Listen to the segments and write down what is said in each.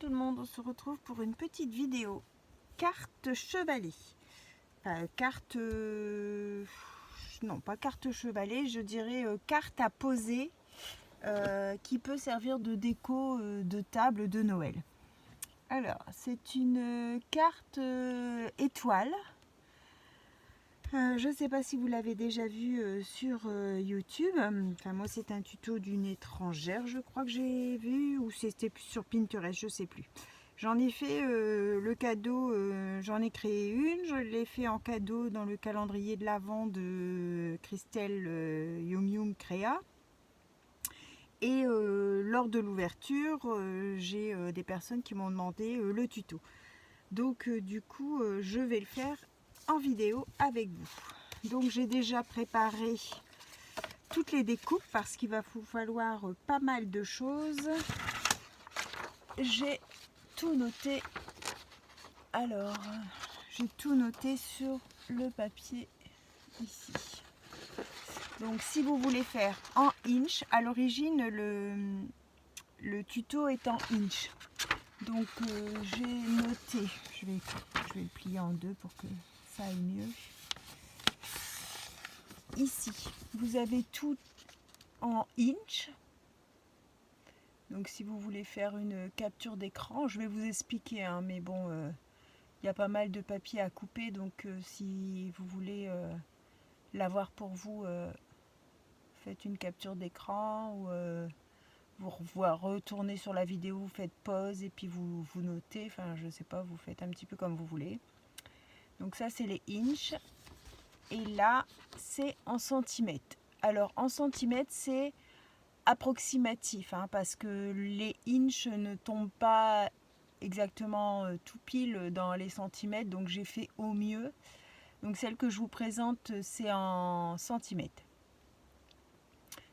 Tout le monde, on se retrouve pour une petite vidéo carte chevalet. Enfin, carte non, pas carte chevalet, je dirais carte à poser qui peut servir de déco de table de Noël. Alors, c'est une carte étoile. Je ne sais pas si vous l'avez déjà vu sur YouTube. Enfin, moi, c'est un tuto d'une étrangère, je crois que j'ai vu, ou c'était sur Pinterest, je ne sais plus. J'en ai fait le cadeau, j'en ai créé une, je l'ai fait en cadeau dans le calendrier de l'Avent de Christelle Yum Yum Créa. Et lors de l'ouverture, j'ai des personnes qui m'ont demandé le tuto. Donc du coup, je vais le faire en vidéo avec vous. Donc j'ai déjà préparé toutes les découpes parce qu'il va vous falloir pas mal de choses. J'ai tout noté. Alors, j'ai tout noté sur le papier ici. Donc si vous voulez faire en inch, à l'origine le tuto est en inch. Donc j'ai noté, je vais le plier en deux pour que ça aille mieux. Ici, vous avez tout en inch. Donc si vous voulez faire une capture d'écran, je vais vous expliquer, hein, mais bon, il y a pas mal de papier à couper, donc si vous voulez l'avoir pour vous, faites une capture d'écran ou vous retournez sur la vidéo, vous faites pause et puis vous notez, enfin je sais pas, vous faites un petit peu comme vous voulez. Donc ça c'est les inches et là c'est en centimètres. Alors en centimètres c'est approximatif, hein, parce que les inches ne tombent pas exactement tout pile dans les centimètres, donc j'ai fait au mieux. Donc celle que je vous présente c'est en centimètres.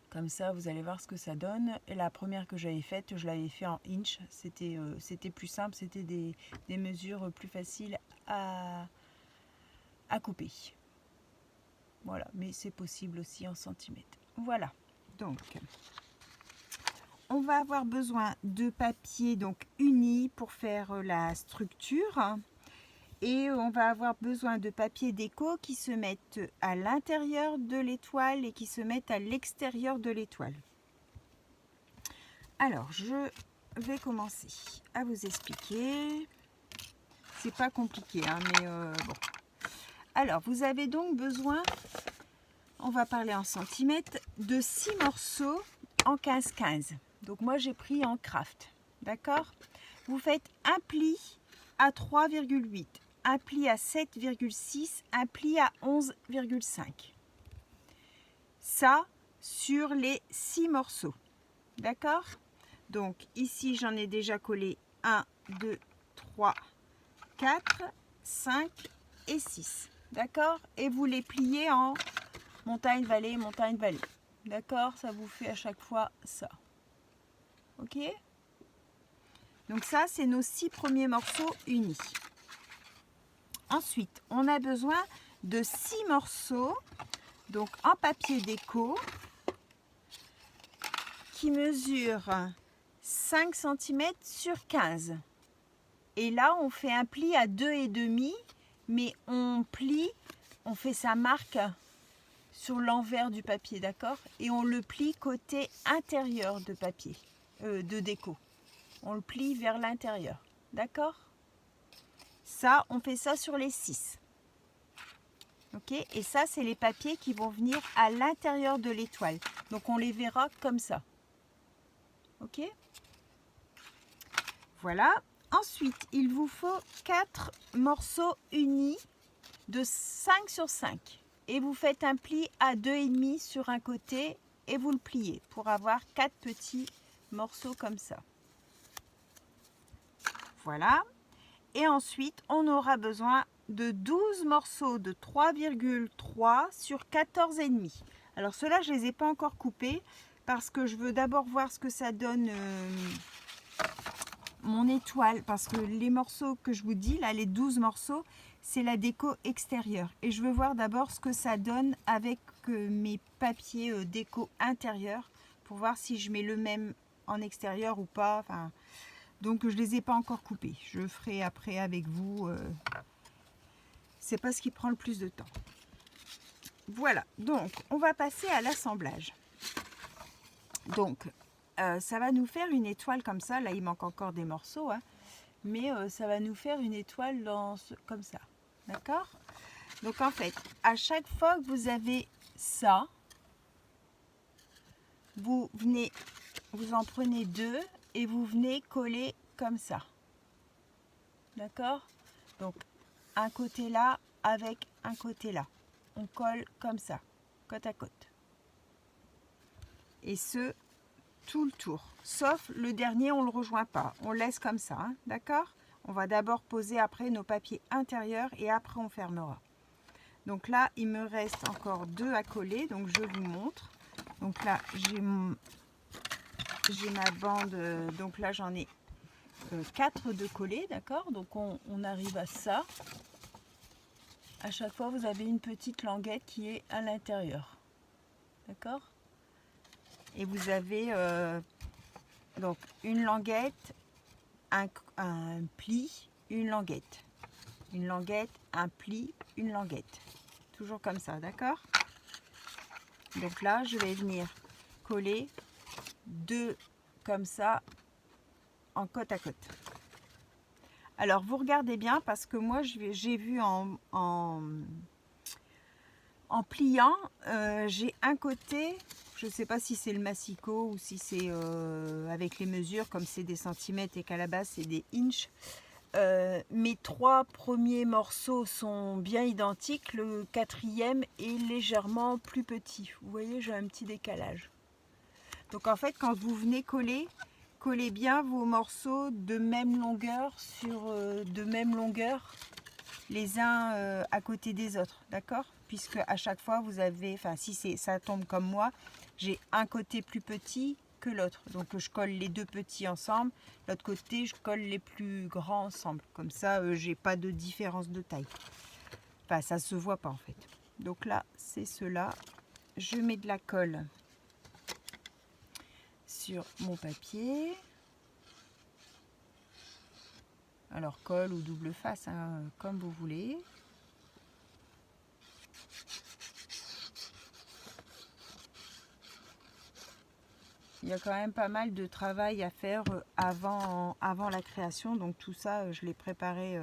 Comme ça, vous allez voir ce que ça donne. Et la première que j'avais faite, je l'avais fait en inch. C'était plus simple, c'était des mesures plus faciles à couper. Voilà, mais c'est possible aussi en centimètres. Voilà, donc on va avoir besoin de papier donc uni pour faire la structure. Et on va avoir besoin de papier déco qui se mettent à l'intérieur de l'étoile et qui se mettent à l'extérieur de l'étoile. Alors, je vais commencer à vous expliquer. C'est pas compliqué, hein, mais bon. Alors, vous avez donc besoin, on va parler en centimètres, de 6 morceaux en 15-15. Donc, moi, j'ai pris en craft. D'accord? Vous faites un pli à 3,8, un pli à 7,6, un pli à 11,5. Ça, sur les 6 morceaux. D'accord? Donc ici, j'en ai déjà collé 1, 2, 3, 4, 5 et 6. D'accord? Et vous les pliez en montagne-vallée, montagne-vallée. D'accord? Ça vous fait à chaque fois ça. Ok? Donc ça, c'est nos 6 premiers morceaux unis. Ensuite, on a besoin de 6 morceaux, donc en papier déco, qui mesurent 5 cm sur 15. Et là, on fait un pli à 2,5, mais on plie, on fait sa marque sur l'envers du papier, d'accord? Et on le plie côté intérieur de papier, de déco. On le plie vers l'intérieur, d'accord? Ça, on fait ça sur les 6. Ok? Et ça, c'est les papiers qui vont venir à l'intérieur de l'étoile. Donc, on les verra comme ça. Ok? Voilà. Ensuite, il vous faut 4 morceaux unis de 5 sur 5. Et vous faites un pli à 2,5 sur un côté et vous le pliez pour avoir 4 petits morceaux comme ça. Voilà. Et ensuite, on aura besoin de 12 morceaux de 3,3 sur 14,5. Alors ceux-là, je ne les ai pas encore coupés parce que je veux d'abord voir ce que ça donne mon étoile. Parce que les morceaux que je vous dis, là, les 12 morceaux, c'est la déco extérieure. Et je veux voir d'abord ce que ça donne avec mes papiers déco intérieur pour voir si je mets le même en extérieur ou pas. Enfin, Donc je les ai pas encore coupés. Je ferai après avec vous. C'est pas ce qui prend le plus de temps. Voilà, donc on va passer à l'assemblage. Donc ça va nous faire une étoile comme ça. Là il manque encore des morceaux, hein, mais ça va nous faire une étoile comme ça. D'accord? Donc en fait, à chaque fois que vous avez ça, vous en prenez 2 et vous venez coller comme ça. D'accord? Donc un côté là avec un côté là. On colle comme ça, côte à côte. Et ce, tout le tour. Sauf le dernier, on ne le rejoint pas. On laisse comme ça, hein, d'accord? On va d'abord poser après nos papiers intérieurs et après on fermera. Donc là, il me reste encore 2 à coller, donc je vous montre. Donc là, j'ai ma bande, donc là j'en ai 4 de collés, d'accord? Donc on arrive à ça. À chaque fois, vous avez une petite languette qui est à l'intérieur. D'accord? Et vous avez donc une languette, un pli, une languette. Une languette, un pli, une languette. Toujours comme ça, d'accord? Donc là, je vais venir coller 2 comme ça en côte à côte. Alors, vous regardez bien parce que moi, j'ai vu en pliant, j'ai un côté, je ne sais pas si c'est le massicot ou si c'est avec les mesures, comme c'est des centimètres et qu'à la base, c'est des inches. Mes 3 premiers morceaux sont bien identiques, le 4e est légèrement plus petit. Vous voyez, j'ai un petit décalage. Donc en fait, quand vous venez coller, collez bien vos morceaux de même longueur de même longueur les uns à côté des autres, d'accord? Puisque à chaque fois vous avez, enfin si ça tombe comme moi, j'ai un côté plus petit que l'autre. Donc je colle les 2 petits ensemble, l'autre côté je colle les plus grands ensemble. Comme ça, j'ai pas de différence de taille. Enfin, ça se voit pas en fait. Donc là, c'est cela. Je mets de la colle sur mon papier. Alors colle ou double face, hein, comme vous voulez. Il y a quand même pas mal de travail à faire avant la création. Donc tout ça, je l'ai préparé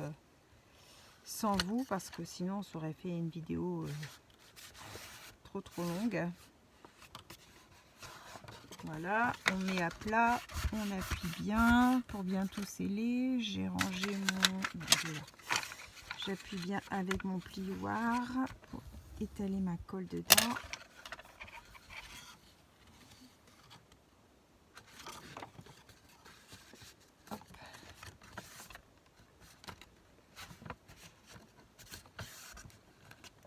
sans vous parce que sinon on s'aurait fait une vidéo trop longue. Voilà, on met à plat, on appuie bien pour bien tout sceller. J'ai rangé j'appuie bien avec mon plioir pour étaler ma colle dedans. Hop.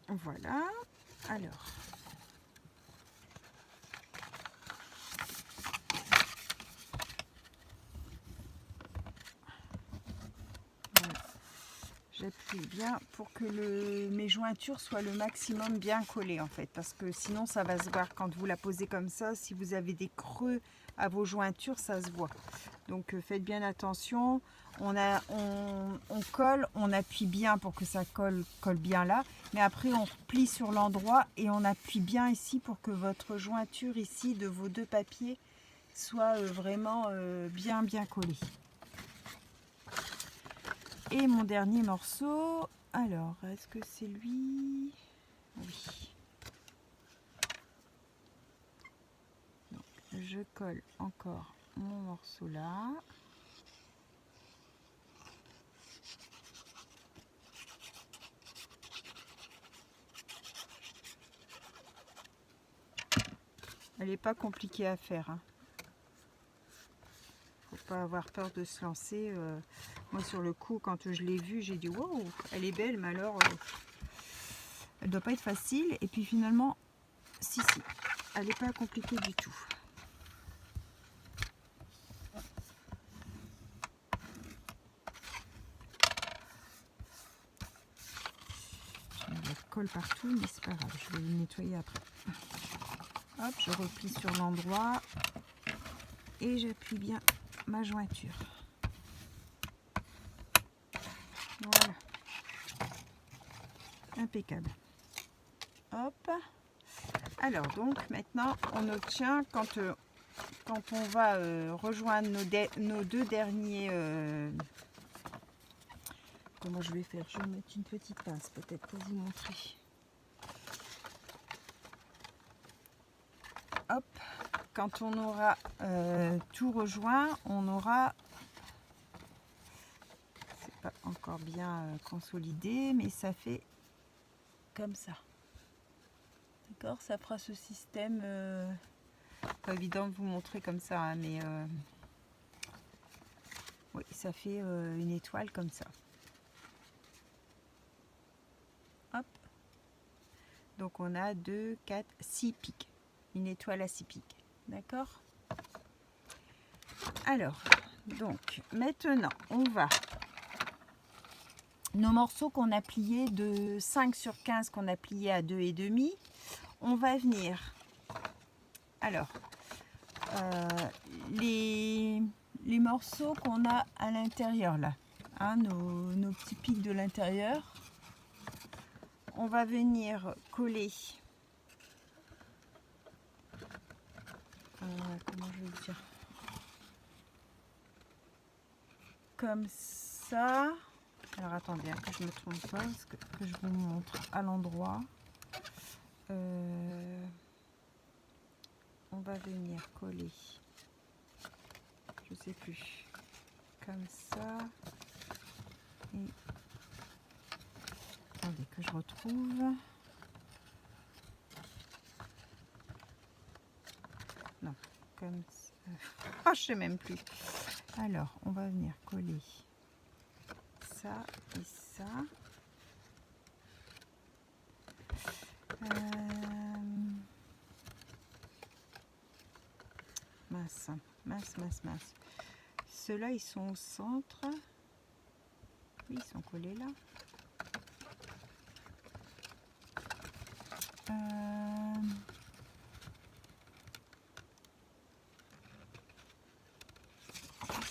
Voilà, alors. J'appuie bien pour que mes jointures soient le maximum bien collées en fait, parce que sinon ça va se voir quand vous la posez comme ça. Si vous avez des creux à vos jointures, ça se voit. Donc faites bien attention. On colle, on appuie bien pour que ça colle bien là, mais après on replie sur l'endroit et on appuie bien ici pour que votre jointure ici de vos 2 papiers soit vraiment bien collée. Et mon dernier morceau, alors, est-ce que c'est lui? Oui. Donc, je colle encore mon morceau là. Elle n'est pas compliquée à faire, hein. Faut pas avoir peur de se lancer. Moi sur le coup, quand je l'ai vue, j'ai dit wow, elle est belle, mais alors elle doit pas être facile. Et puis finalement, si, elle n'est pas compliquée du tout. Je mets de la colle partout, mais c'est pas grave, je vais le nettoyer après. Hop, je replie sur l'endroit et j'appuie bien ma jointure. Voilà. Impeccable. Hop. Alors donc maintenant on obtient quand on va rejoindre nos deux derniers... comment je vais faire? Je vais mettre une petite pince peut-être pour vous montrer. Hop. Quand on aura tout rejoint, on aura... C'est pas encore bien consolidé, mais ça fait comme ça. D'accord, ça fera ce système, pas évident de vous montrer comme ça, hein, mais oui, ça fait une étoile comme ça. Hop. Donc on a 2, 4, 6 pics. Une étoile à 6 pics. D'accord? Alors, donc maintenant, on va... Nos morceaux qu'on a pliés de 5 sur 15 qu'on a pliés à 2,5, on va venir... Alors, les morceaux qu'on a à l'intérieur là, hein, nos petits pics de l'intérieur, on va venir coller, comment je vais dire, comme ça. Alors attendez, hein, que je ne me trompe pas, parce que je vous montre à l'endroit. On va venir coller, je sais plus, comme ça. Et attendez que je retrouve. Non, comme ça. Oh, je sais même plus. Alors, on va venir coller ça et ça. Mince, mince, mince, mince. Ceux-là, ils sont au centre. Oui, ils sont collés là.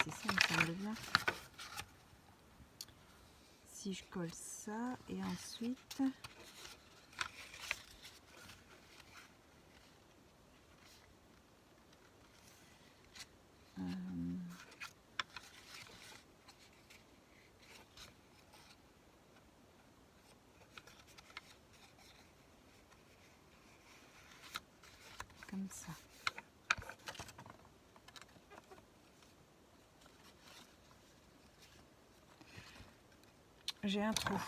C'est ça, il me semble bien. Si je colle ça et ensuite... comme ça. J'ai un trou.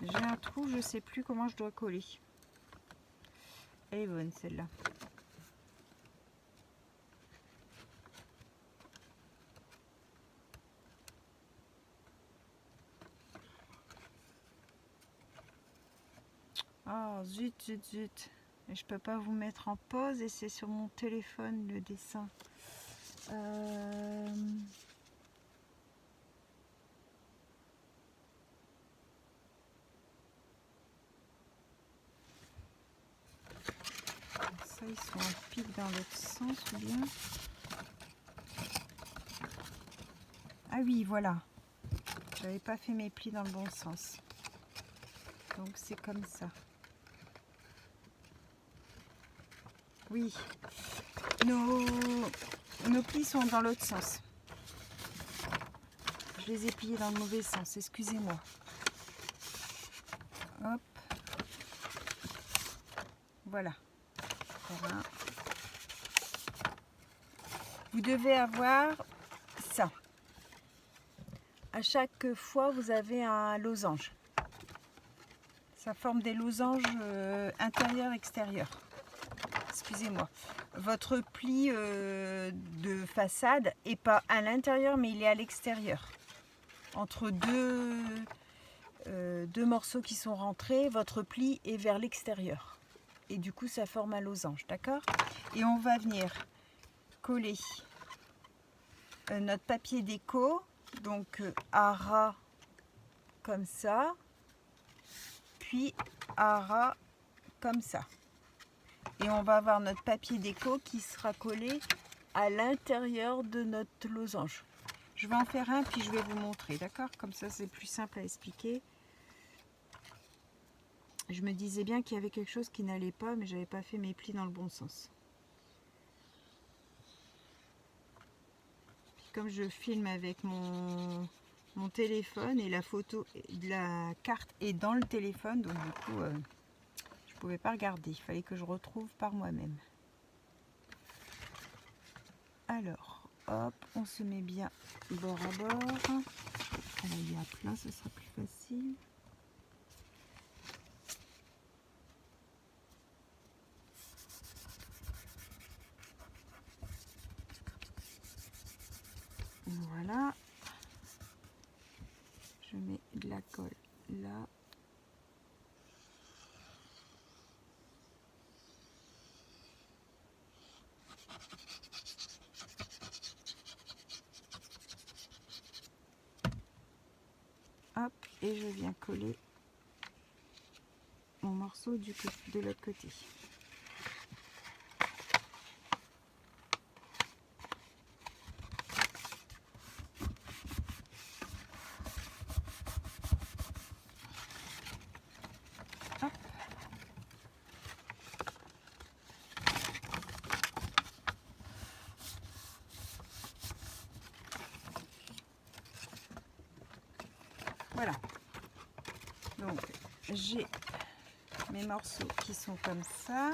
J'ai un trou, je sais plus comment je dois coller. Elle est bonne celle-là. Oh zut, zut, zut. Et je peux pas vous mettre en pause et c'est sur mon téléphone le dessin. Ça, ils sont en pique dans l'autre sens ou bien? Ah oui, voilà. J'avais pas fait mes plis dans le bon sens. Donc c'est comme ça. Oui. Nos plis sont dans l'autre sens. Je les ai pliés dans le mauvais sens, excusez-moi. Hop. Voilà. Voilà. Vous devez avoir ça. À chaque fois, vous avez un losange. Ça forme des losanges intérieur-extérieur. Excusez-moi. Votre pli de façade n'est pas à l'intérieur, mais il est à l'extérieur. Entre deux morceaux qui sont rentrés, votre pli est vers l'extérieur. Et du coup, ça forme un losange, d'accord? Et on va venir coller notre papier déco, donc à ras comme ça, puis à ras comme ça. Et on va avoir notre papier déco qui sera collé à l'intérieur de notre losange. Je vais en faire un, puis je vais vous montrer, d'accord? Comme ça, c'est plus simple à expliquer. Je me disais bien qu'il y avait quelque chose qui n'allait pas, mais j'avais pas fait mes plis dans le bon sens. Puis comme je filme avec mon téléphone et la photo de la carte est dans le téléphone, donc du coup, je pouvais pas regarder. Il fallait que je retrouve par moi-même. Alors, hop, on se met bien bord à bord. On va y à plat, ce sera plus facile. Voilà. Je mets de la colle là. Hop, et je viens coller mon morceau de l'autre côté. Hop. Voilà. Donc, j'ai mes morceaux qui sont comme ça.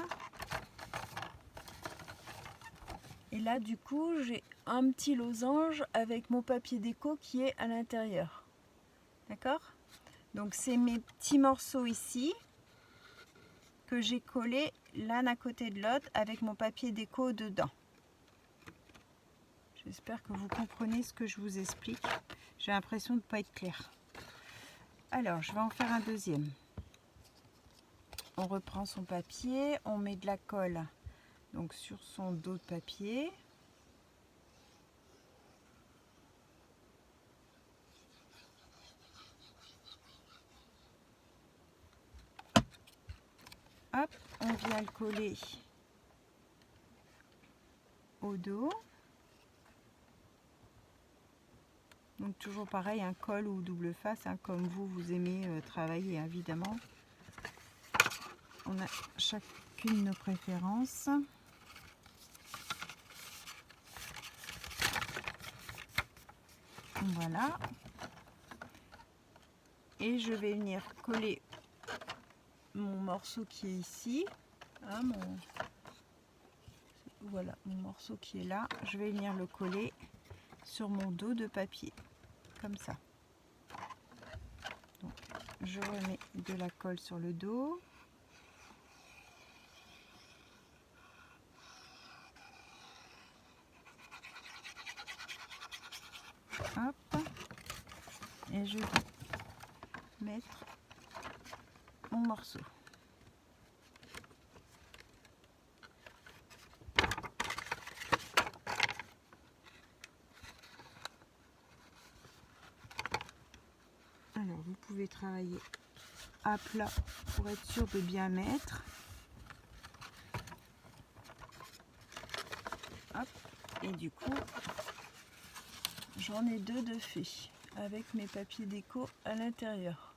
Et là, du coup, j'ai un petit losange avec mon papier déco qui est à l'intérieur. D'accord? Donc, c'est mes petits morceaux ici que j'ai collés l'un à côté de l'autre avec mon papier déco dedans. J'espère que vous comprenez ce que je vous explique. J'ai l'impression de ne pas être claire. Alors, je vais en faire un deuxième. On reprend son papier, on met de la colle donc sur son dos de papier. Hop, on vient le coller au dos. Donc toujours pareil, un col ou double face, hein, comme vous aimez travailler évidemment. On a chacune nos préférences. Voilà. Et je vais venir coller mon morceau qui est ici. Hein, voilà, mon morceau qui est là. Je vais venir le coller sur mon dos de papier. Comme ça. Donc, je remets de la colle sur le dos. Hop. Et je vais mettre mon morceau. Alors, vous pouvez travailler à plat pour être sûr de bien mettre. Hop. Et du coup, j'en ai deux de fait avec mes papiers déco à l'intérieur.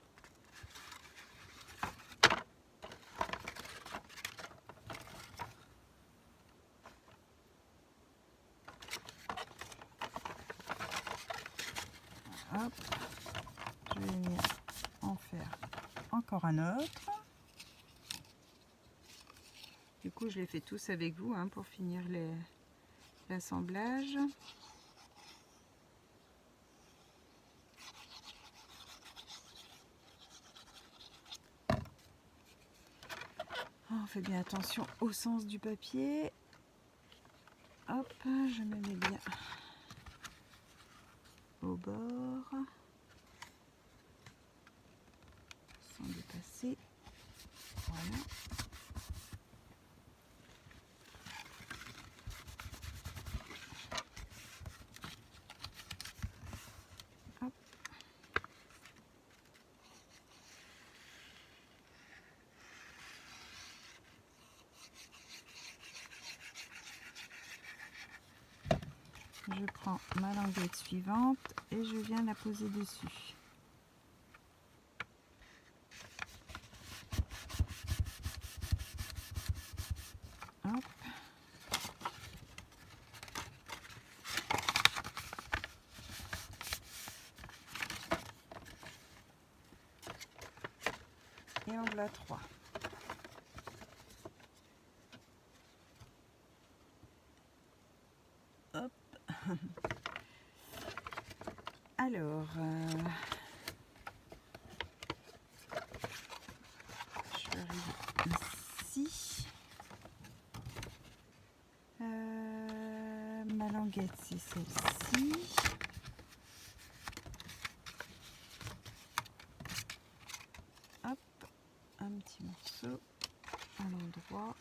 Hop. Je vais venir en faire encore un autre. Du coup, je les fais tous avec vous hein, pour finir l'assemblage. On fait bien attention au sens du papier. Hop, je me mets bien au bord. Sans dépasser. Voilà. Hop. je prends ma languette suivante et je viens la poser dessus. Hop. Et angle à 3. Hop. Alors, je vais arriver ici. Ma languette, c'est celle-ci. Hop, un petit morceau à l'endroit.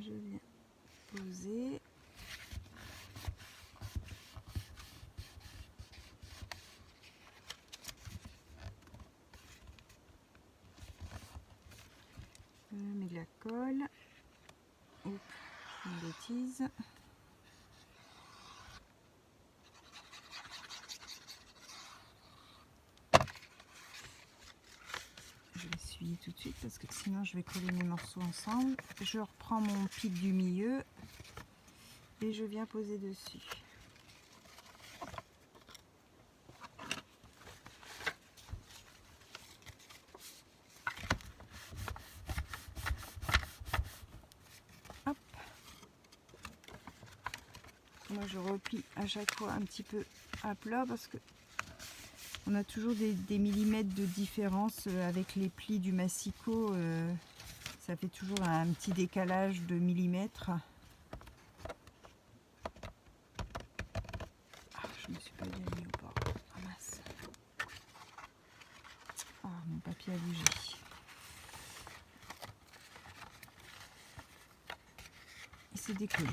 Je viens poser. Je mets de la colle. Oups, une bêtise. Je vais essuyer tout de suite parce que sinon je vais coller mes morceaux ensemble. Je reprends mon pic du milieu et je viens poser dessus. Hop. Moi je replie à chaque fois un petit peu à plat parce que on a toujours des millimètres de différence avec les plis du massicot. Ça fait toujours un petit décalage de millimètres. Ah, je me suis pas bien mis au bord. Ah mince. Ah, mon papier a bougé. Il s'est décollé.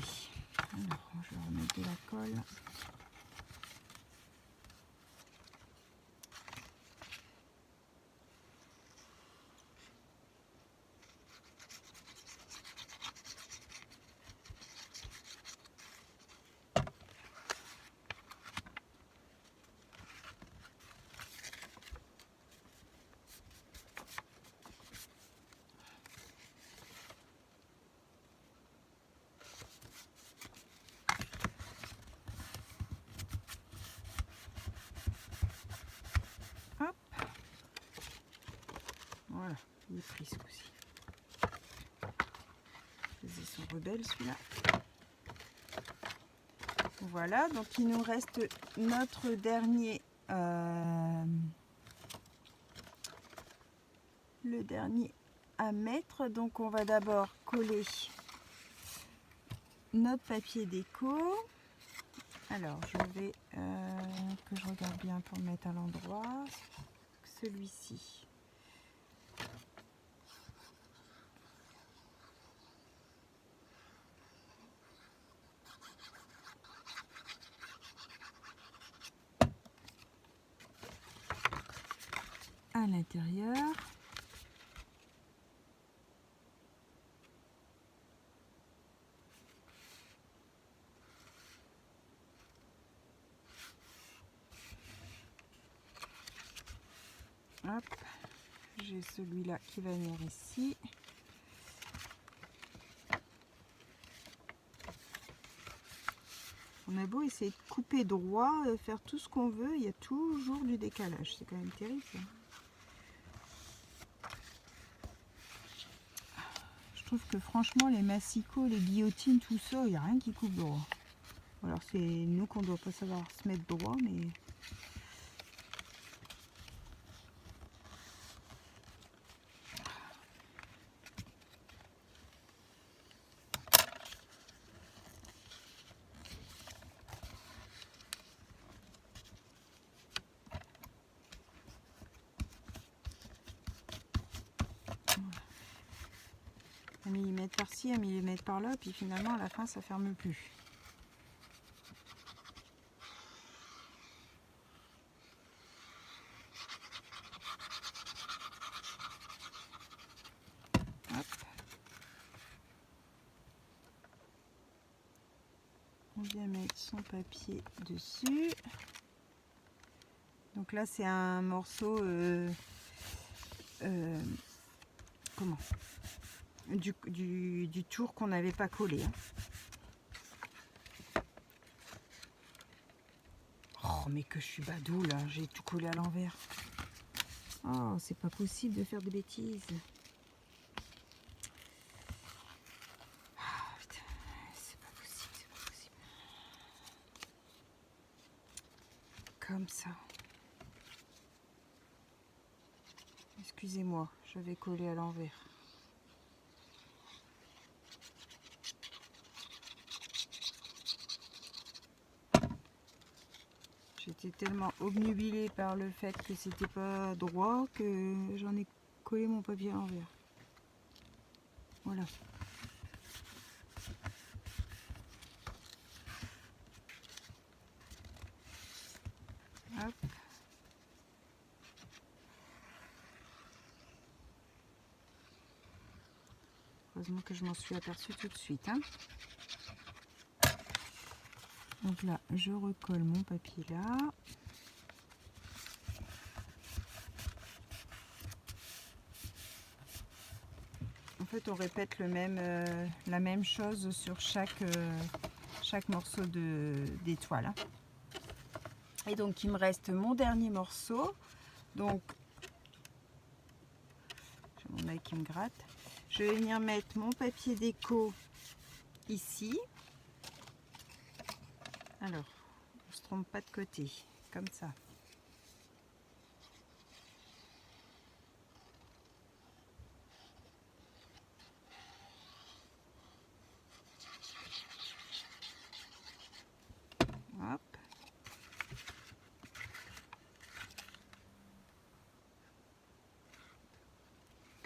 Alors, je vais remettre de la colle. Voilà, il est pris ce coup-ci. Ils sont rebelles celui-là. Voilà, donc il nous reste notre dernier, le dernier à mettre. Donc on va d'abord coller notre papier déco. Alors je vais que je regarde bien pour le mettre à l'endroit. Celui-ci. À l'intérieur. Hop, j'ai celui-là qui va venir ici. On a beau essayer de couper droit, faire tout ce qu'on veut, il y a toujours du décalage. C'est quand même terrible. Je trouve que franchement, les massicots, les guillotines, tout ça, il n'y a rien qui coupe droit. Alors c'est nous qu'on ne doit pas savoir se mettre droit, mais... Un millimètre par-ci, un millimètre par-là, puis finalement à la fin ça ferme plus. On vient mettre son papier dessus. Donc là, c'est un morceau comment du tour qu'on n'avait pas collé. Hein. Oh, mais que je suis badou là, j'ai tout collé à l'envers. Oh, c'est pas possible de faire des bêtises. Ah, putain, c'est pas possible, c'est pas possible. Comme ça. Excusez-moi, je vais coller à l'envers. J'étais tellement obnubilée par le fait que c'était pas droit que j'en ai collé mon papier à l'envers. Voilà. Hop. Heureusement que je m'en suis aperçue tout de suite. Hein. Donc là, je recolle mon papier là. En fait, on répète la même chose sur chaque morceau d'étoile. Hein. Et donc, il me reste mon dernier morceau. Donc, j'ai mon œil qui me gratte. Je vais venir mettre mon papier déco ici. Alors, on ne se trompe pas de côté, comme ça. Hop.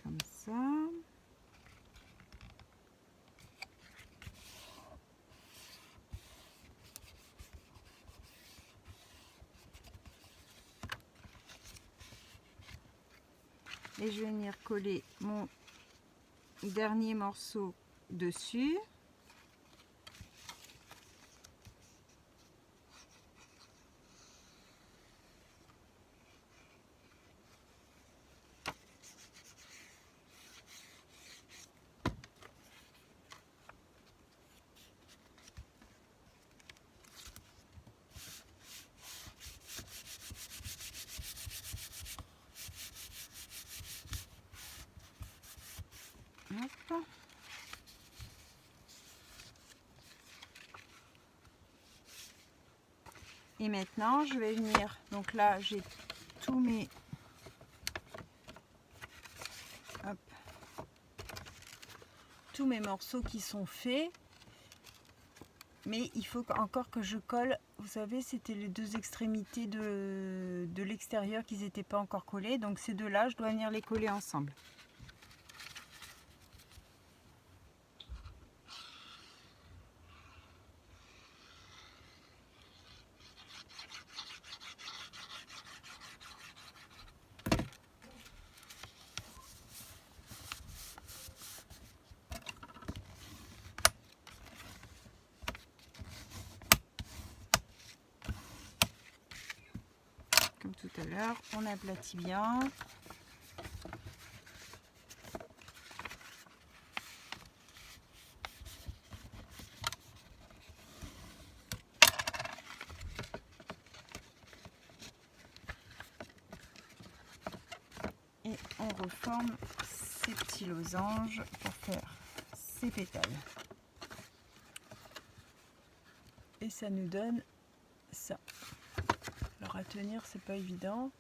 Comme ça. Et je vais venir coller mon dernier morceau dessus. Hop. Et maintenant, je vais venir, donc là, j'ai tous mes, hop, tous mes morceaux qui sont faits. Mais il faut encore que je colle, vous savez, c'était les deux extrémités de l'extérieur qui n'étaient pas encore collées. Donc ces deux-là, je dois venir les coller ensemble. Comme tout à l'heure, on aplatit bien. Et on reforme ces petits losanges pour faire ces pétales. Et ça nous donne ça. Alors à tenir, c'est pas évident.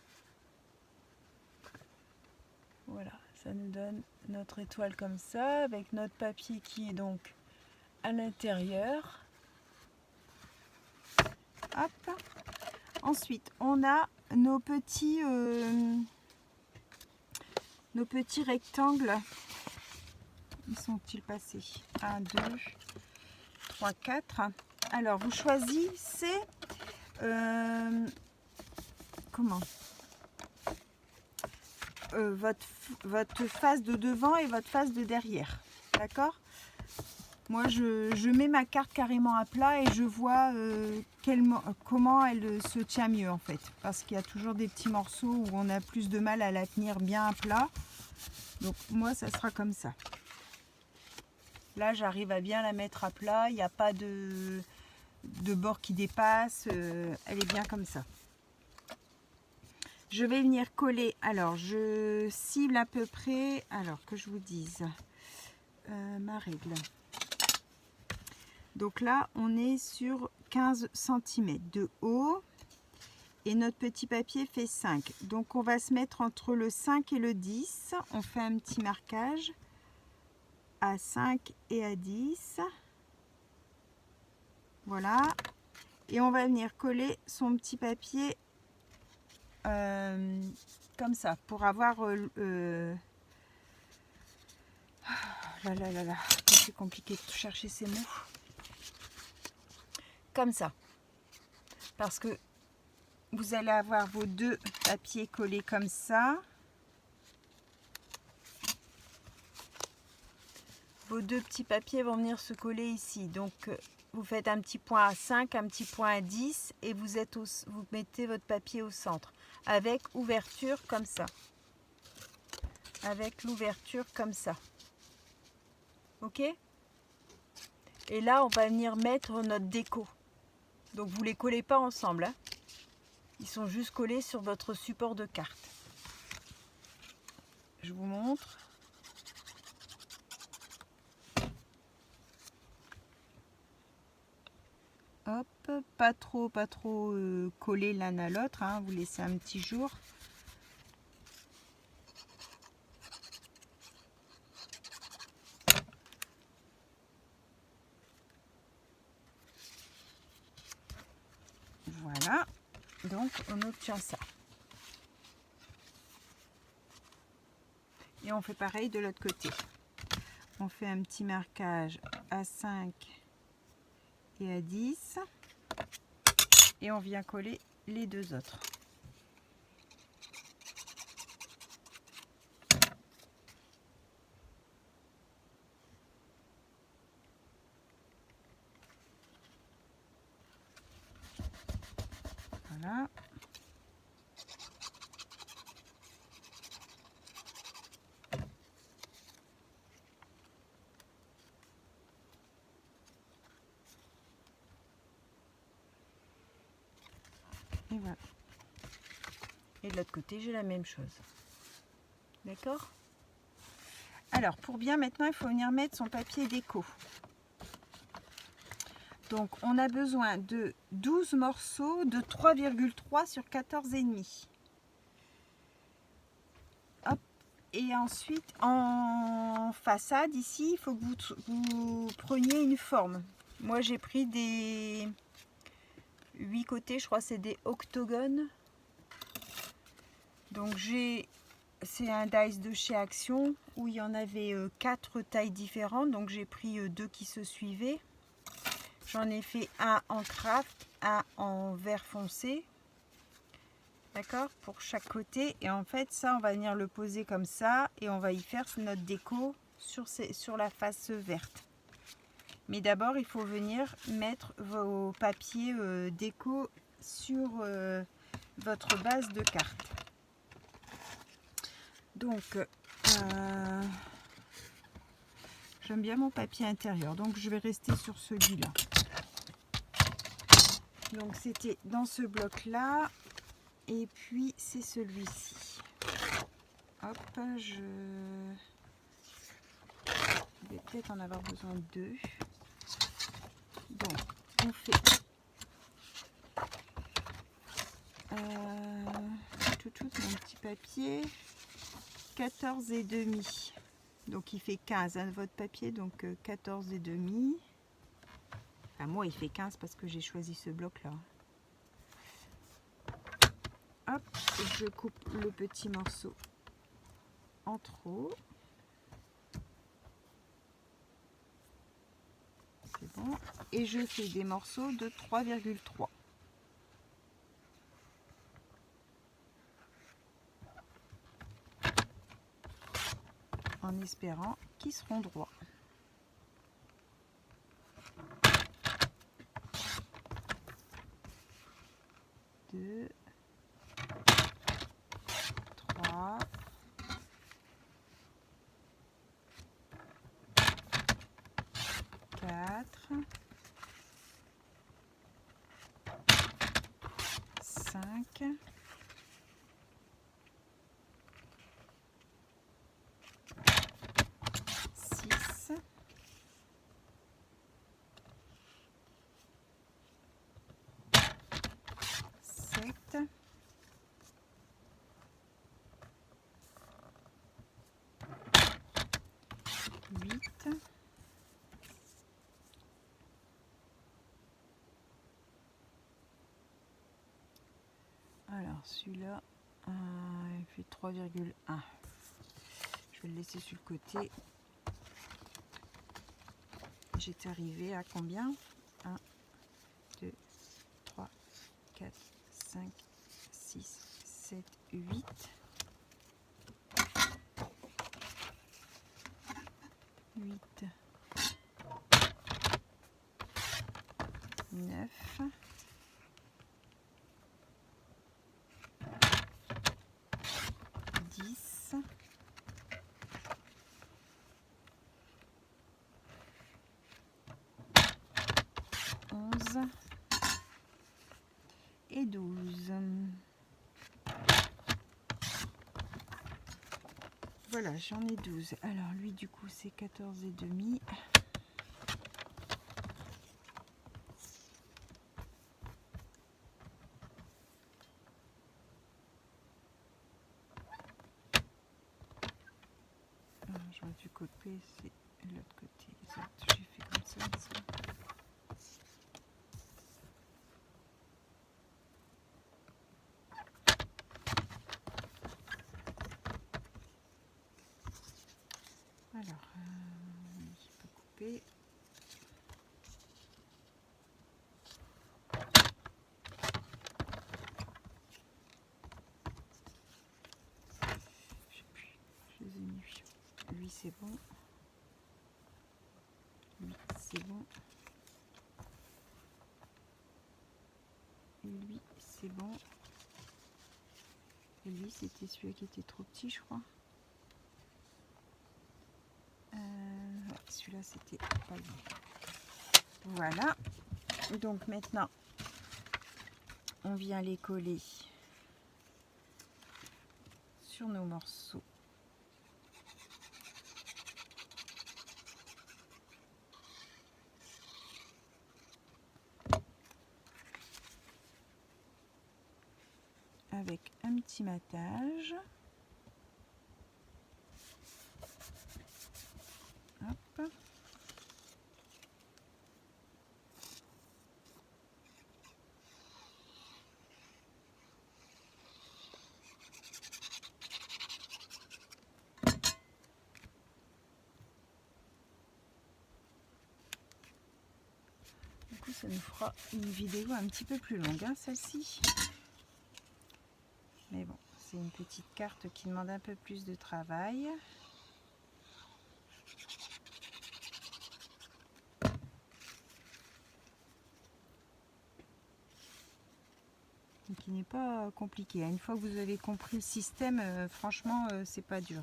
Voilà, ça nous donne notre étoile comme ça, avec notre papier qui est donc à l'intérieur. Hop. Ensuite, on a nos petits rectangles. Où sont-ils passés? 1, 2, 3, 4. Alors, vous choisissez comment votre face de devant et votre face de derrière. D'accord? Moi, je mets ma carte carrément à plat et je vois comment elle se tient mieux en fait. Parce qu'il y a toujours des petits morceaux où on a plus de mal à la tenir bien à plat. Donc moi, ça sera comme ça. Là, j'arrive à bien la mettre à plat. Il n'y a pas de bord qui dépasse. Elle est bien comme ça. Je vais venir coller. Alors, je cible à peu près. Alors, que je vous dise ma règle. Donc là, on est sur 15 cm de haut et notre petit papier fait 5. Donc on va se mettre entre le 5 et le 10. On fait un petit marquage à 5 et à 10. Voilà. Et on va venir coller son petit papier comme ça pour avoir... c'est compliqué de chercher ces mots. Comme ça, parce que vous allez avoir vos deux papiers collés comme ça, vos deux petits papiers vont venir se coller ici, donc vous faites un petit point à 5, un petit point à 10 et vous mettez votre papier au centre avec ouverture comme ça, avec l'ouverture comme ça, ok? Et là on va venir mettre notre déco. Donc vous ne les collez pas ensemble, hein. Ils sont juste collés sur votre support de carte. Je vous montre. Hop, pas trop collés l'un à l'autre, hein. Vous laissez un petit jour. Voilà, donc on obtient ça. Et on fait pareil de l'autre côté. On fait un petit marquage à 5 et à 10. Et on vient coller les deux autres. Voilà. Et voilà. Et de l'autre côté, j'ai la même chose. D'accord? Alors, pour bien maintenant, il faut venir mettre son papier déco. Donc, on a besoin de 12 morceaux de 3,3 sur 14,5. Hop. Et ensuite, en façade, ici, il faut que vous preniez une forme. Moi, j'ai pris des 8 côtés, je crois que c'est des octogones. Donc, c'est un dice de chez Action où il y en avait 4 tailles différentes. Donc, j'ai pris 2 qui se suivaient. J'en ai fait un en craft, un en vert foncé. D'accord? Pour chaque côté. Et en fait, ça, on va venir le poser comme ça. Et on va y faire notre déco sur la face verte. Mais d'abord, il faut venir mettre vos papiers déco sur votre base de carte. Donc, j'aime bien mon papier intérieur. Donc, je vais rester sur celui-là. Donc, c'était dans ce bloc-là. Et puis, c'est celui-ci. Hop, je vais peut-être en avoir besoin de 2. Donc, on fait tout mon petit papier. 14,5. Donc, il fait 15 hein, votre papier. Donc, 14,5. Enfin, moi, il fait 15 parce que j'ai choisi ce bloc-là. Hop, je coupe le petit morceau en trop. C'est bon. Et je fais des morceaux de 3,3. En espérant qu'ils seront droits. 2, 3, 4, 5, 6, 7, 8, celui-là, il fait 3,1. Je vais le laisser sur le côté. J'étais arrivée à combien? 1, 2, 3, 4, 5, 6, 7, 8. 8, 9, 10, 11 et 12. Voilà, j'en ai 12. Alors lui du coup c'est 14 et demi. J'aurais dû copier, c'est l'autre côté. Exact, j'ai fait comme ça ici. Alors, je peux couper. Je sais plus, je les ai mis. Lui c'est bon. Lui c'est bon. Lui c'est bon. Et lui c'était celui qui était trop petit je crois. Ouais, celui-là c'était pas bon. Voilà. Donc maintenant on vient les coller sur nos morceaux. Avec un petit matage. Hop. Du coup, ça nous fera une vidéo un petit peu plus longue, hein, celle-ci. Mais bon, c'est une petite carte qui demande un peu plus de travail. Et qui n'est pas compliqué. Une fois que vous avez compris le système, franchement, c'est pas dur.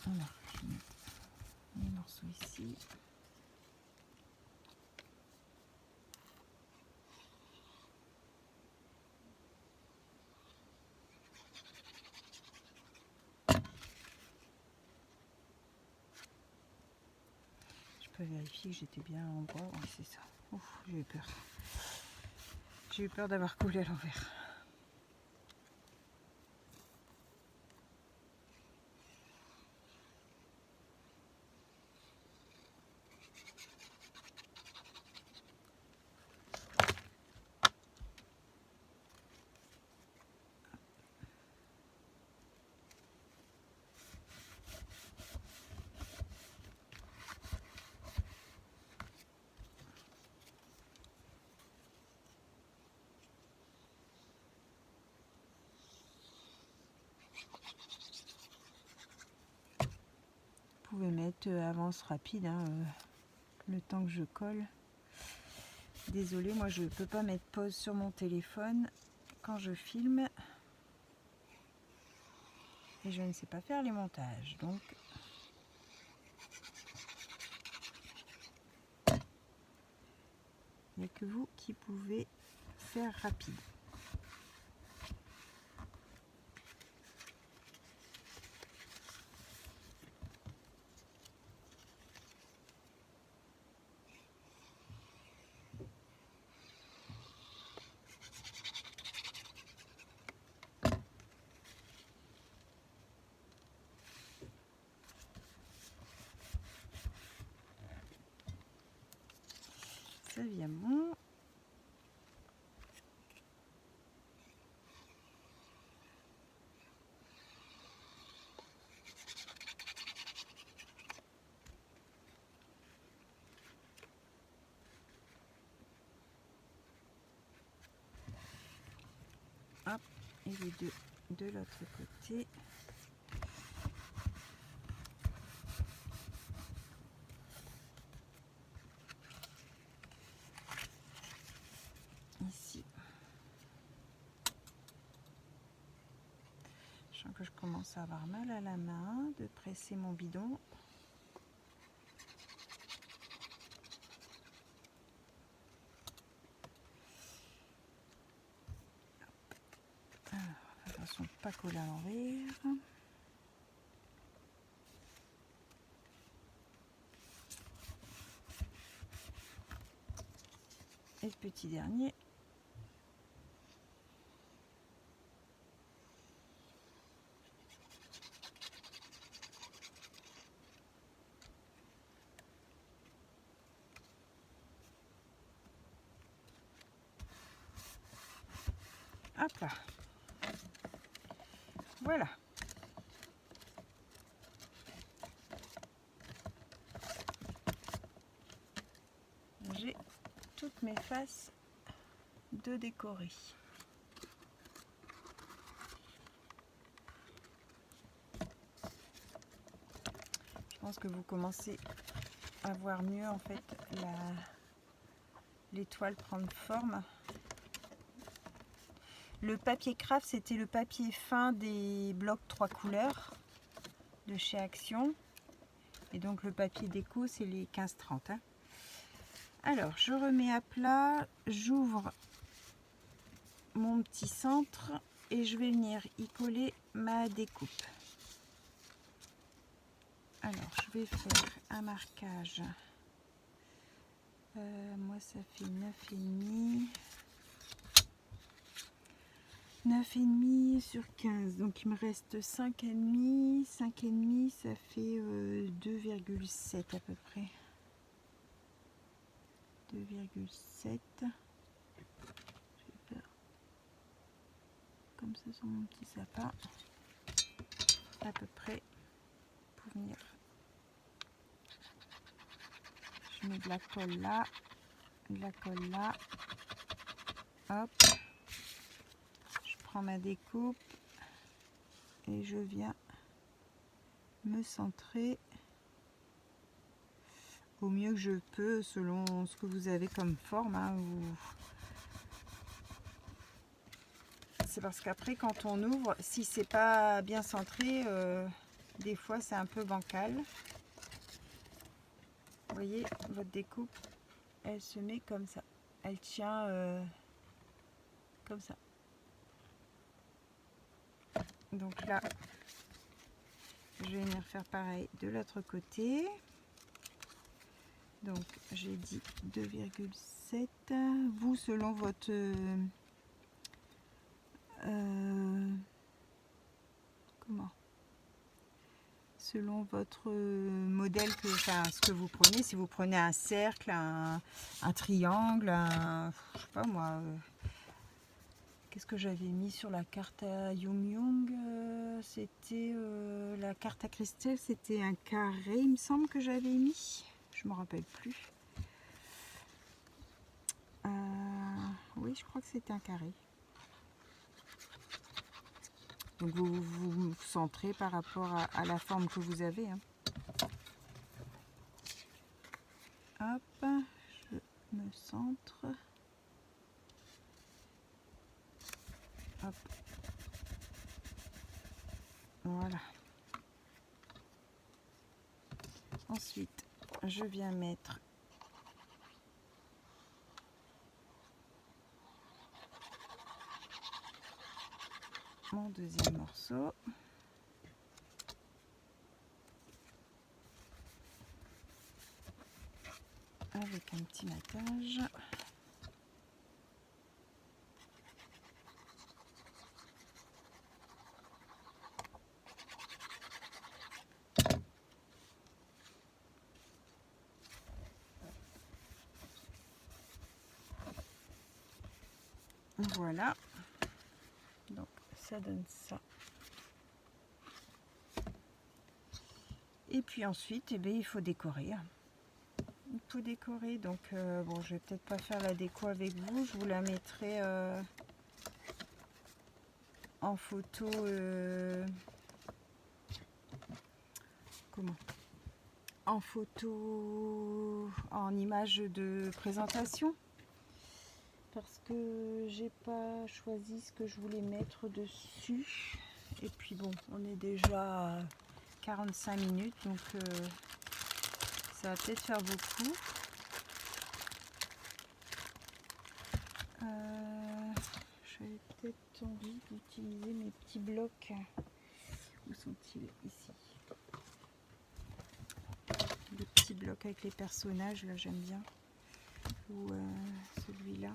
Alors, je vais mettre les morceaux ici. Je peux vérifier que j'étais bien en bois. Oui, c'est ça. Ouf, j'ai eu peur. J'ai eu peur d'avoir collé à l'envers. pouvez mettre avance rapide, hein, le temps que je colle. Désolée, moi je ne peux pas mettre pause sur mon téléphone quand je filme. Et je ne sais pas faire les montages. Donc, il n'y a que vous qui pouvez faire rapide. Ça vient bon. Hop, et les deux de l'autre côté. Ici. Je sens que je commence à avoir mal à la main de presser mon bidon. Alors, attention, pas coller à l'envers. Et le petit dernier. Hop là. Voilà. J'ai toutes mes faces de décorer. Je pense que vous commencez à voir mieux en fait l'étoile prendre forme. Le papier craft, c'était le papier fin des blocs 3 couleurs de chez Action. Et donc le papier déco, c'est les 15-30. Hein. Alors, je remets à plat, j'ouvre mon petit centre et je vais venir y coller ma découpe. Alors, je vais faire un marquage. Moi, ça fait 9,5. 9,5 sur 15, donc il me reste 5,5. 5,5, ça fait 2,7 à peu près. 2,7. Je vais faire comme ça sur mon petit sapin. À peu près. Pour venir. Je mets de la colle là. De la colle là. Hop. Ma découpe et je viens me centrer au mieux que je peux selon ce que vous avez comme forme. Hein, c'est parce qu'après quand on ouvre, si c'est pas bien centré, des fois c'est un peu bancal. Vous voyez, votre découpe, elle se met comme ça, elle tient comme ça. Donc là, je vais venir faire pareil de l'autre côté. Donc j'ai dit 2,7. Vous, selon votre selon votre modèle, enfin ce que vous prenez, si vous prenez un cercle, un triangle, je sais pas moi. Qu'est-ce que j'avais mis sur la carte à Yum Young? C'était la carte à Christelle, c'était un carré, il me semble que j'avais mis. Je me rappelle plus. Oui, je crois que c'était un carré. Donc vous vous centrez par rapport à la forme que vous avez. Hein. Hop, je me centre. Hop. Voilà. Ensuite, je viens mettre mon deuxième morceau. Avec un petit matage. Voilà, donc ça donne ça. Et puis ensuite, eh bien, il faut décorer. Il faut décorer, donc bon, je vais peut-être pas faire la déco avec vous, je vous la mettrai en photo. Comment? En photo, en image de présentation. Parce que j'ai pas choisi ce que je voulais mettre dessus. Et puis bon, on est déjà à 45 minutes, donc ça va peut-être faire beaucoup. J'avais peut-être envie d'utiliser mes petits blocs. Où sont-ils? Ici. Les petits blocs avec les personnages, là j'aime bien. Ou celui-là.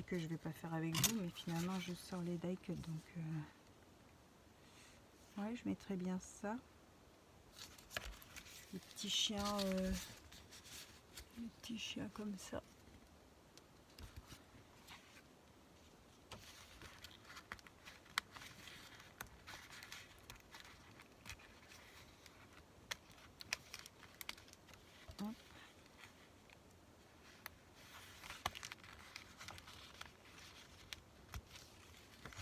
Que je vais pas faire avec vous, mais finalement je sors les die cuts, donc ouais, je mettrais bien ça. Les petits chiens comme ça. Hop.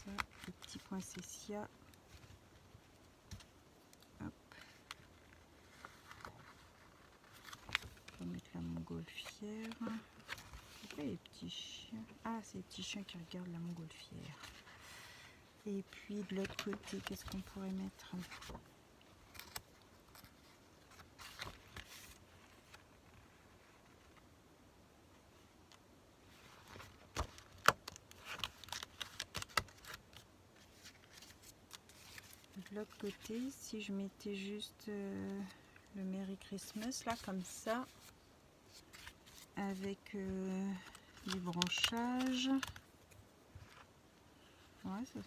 Ça, les petits poinsettias. Hop. On va mettre la montgolfière. Pourquoi les petits chiens? Ah, c'est les petits chiens qui regardent la montgolfière. Et puis de l'autre côté, qu'est-ce qu'on pourrait mettre? De l'autre côté, si je mettais juste le Merry Christmas là comme ça, avec du branchage, ouais, ça,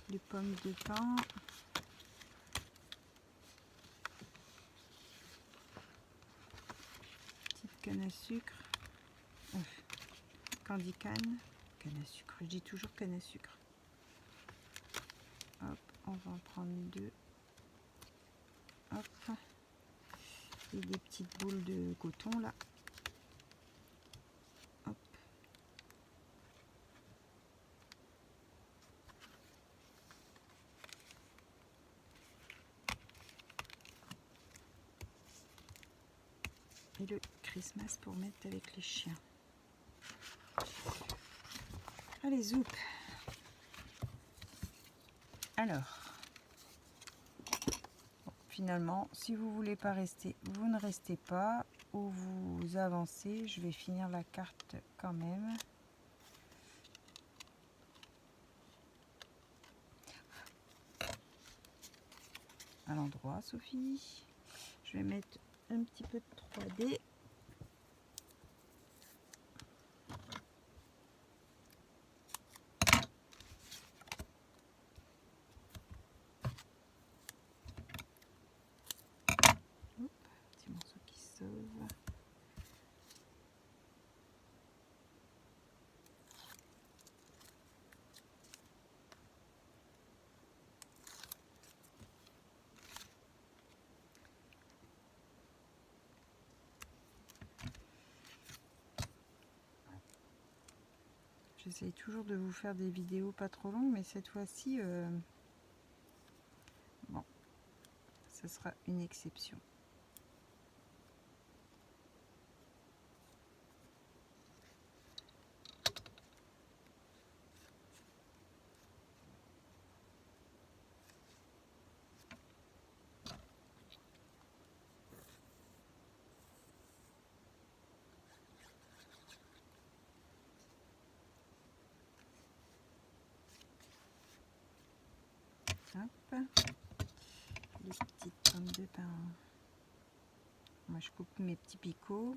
les pommes de pin, petite canne à sucre, candy canne à sucre, je dis toujours canne à sucre. Hop, on va en prendre deux. Hop, et des petites boules de coton là. Hop. Et le Christmas pour mettre avec les chiens. Allez, zoup. Alors, bon, finalement, si vous voulez pas rester, vous ne restez pas, ou vous avancez. Je vais finir la carte quand même. À l'endroit, Sophie. Je vais mettre un petit peu de 3D. Petit morceau qui sauve. J'essaye toujours de vous faire des vidéos pas trop longues, mais cette fois-ci, bon, ce sera une exception. Hop. Les petites pommes de pin. Moi, je coupe mes petits picots.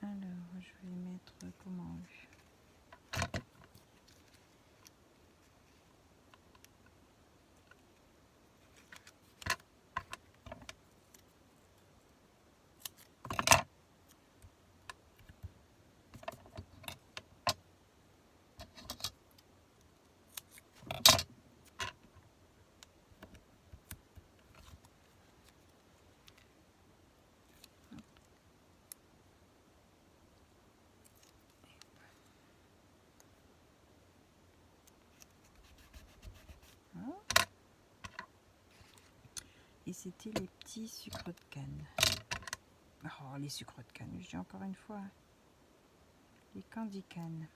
Alors, je vais mettre comment? Et c'était les petits sucres de canne. Oh, les sucres de canne, je dis encore une fois. Les candy cannes.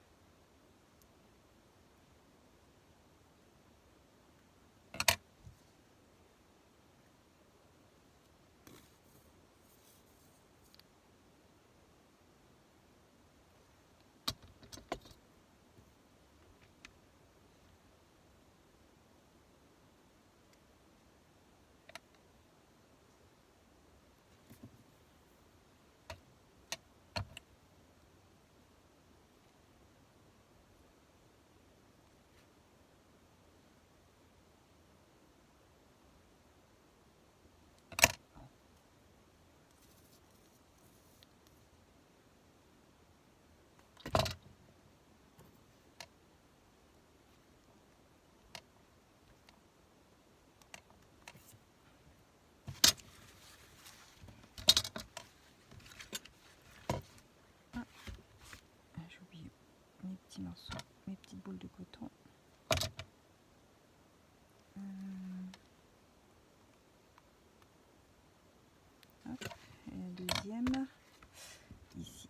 J'ai oublié mes petits morceaux, mes petites boules de coton. Hop, et la deuxième ici.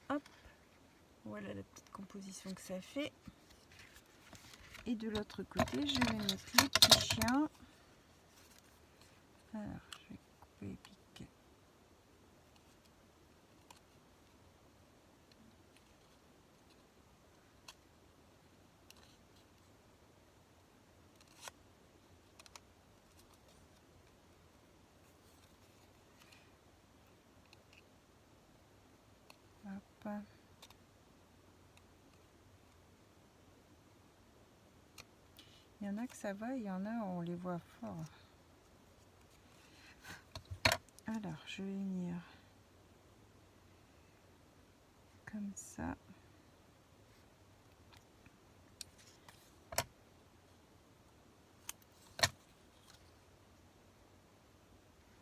Hop, voilà la petite composition que ça fait. Et de l'autre côté, je vais mettre les petits chiens. Alors, je vais couper les pics. Hop. Il y en a que ça va, il y en a on les voit fort. Alors, je vais venir comme ça.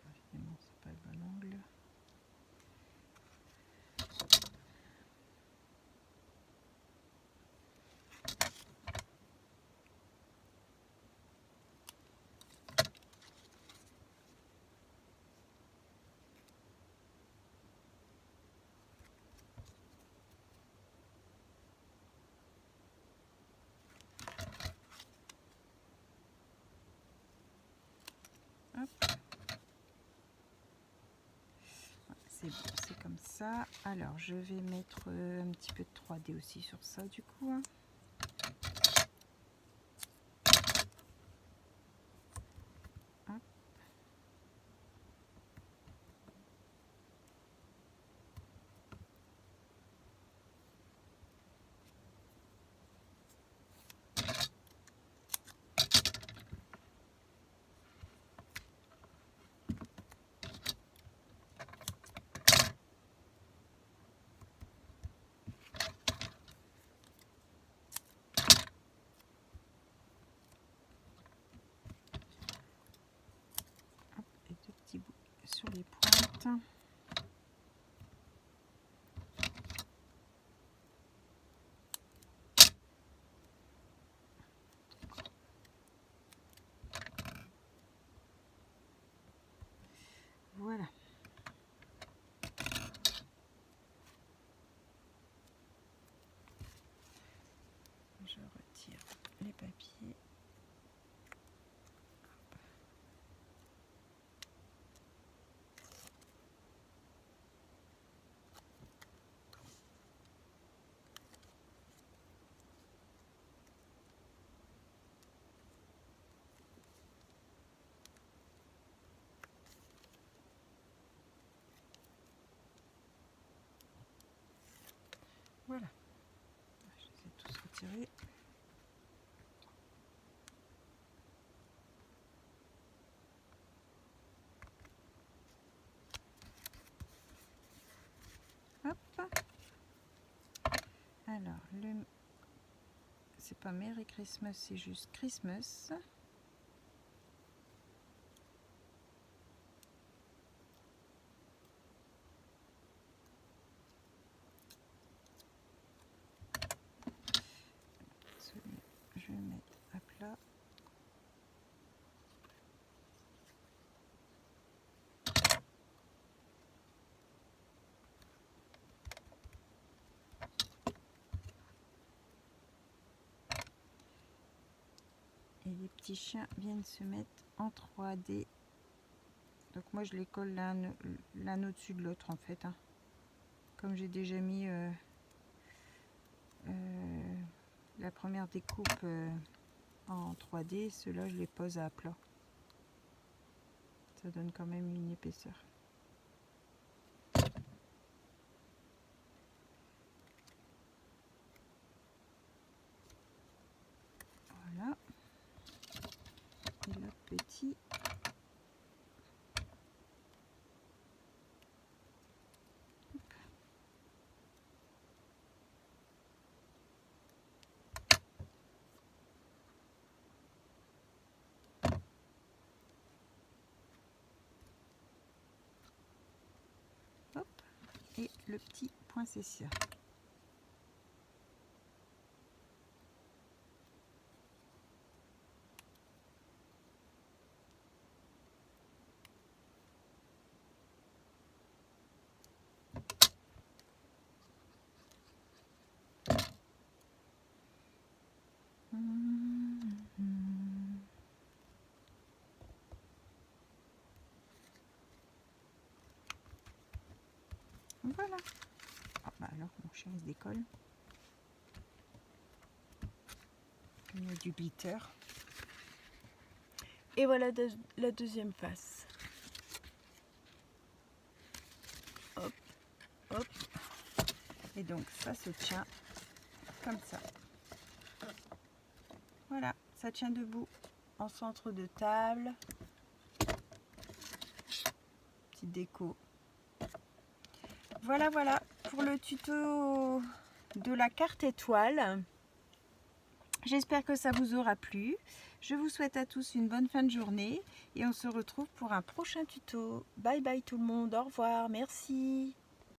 Évidemment, c'est pas le bon angle. C'est bon, c'est comme ça. Alors, je vais mettre un petit peu de 3D aussi sur ça, du coup. Hein. Hop. sur les pointes. Voilà. Je retire les papiers. Voilà, je les ai tous retirés. Hop. Alors, c'est pas Merry Christmas, c'est juste Christmas. Je vais le mettre à plat. Et les petits chiens viennent se mettre en 3D. Donc moi je les colle l'un au-dessus de l'autre en fait. Hein. Comme j'ai déjà mis la première découpe en 3D, ceux-là je les pose à plat. Ça donne quand même une épaisseur. Voilà. Et l'autre petit. Hop. Et le petit poinsettia. Voilà. Ah bah alors mon chien il se décolle. Il y a du glitter. Et voilà la deuxième face. Hop, hop. Et donc ça se tient comme ça. Voilà, ça tient debout en centre de table. Petite déco. Voilà, voilà pour le tuto de la carte étoile. J'espère que ça vous aura plu. Je vous souhaite à tous une bonne fin de journée et on se retrouve pour un prochain tuto. Bye bye tout le monde, au revoir, merci.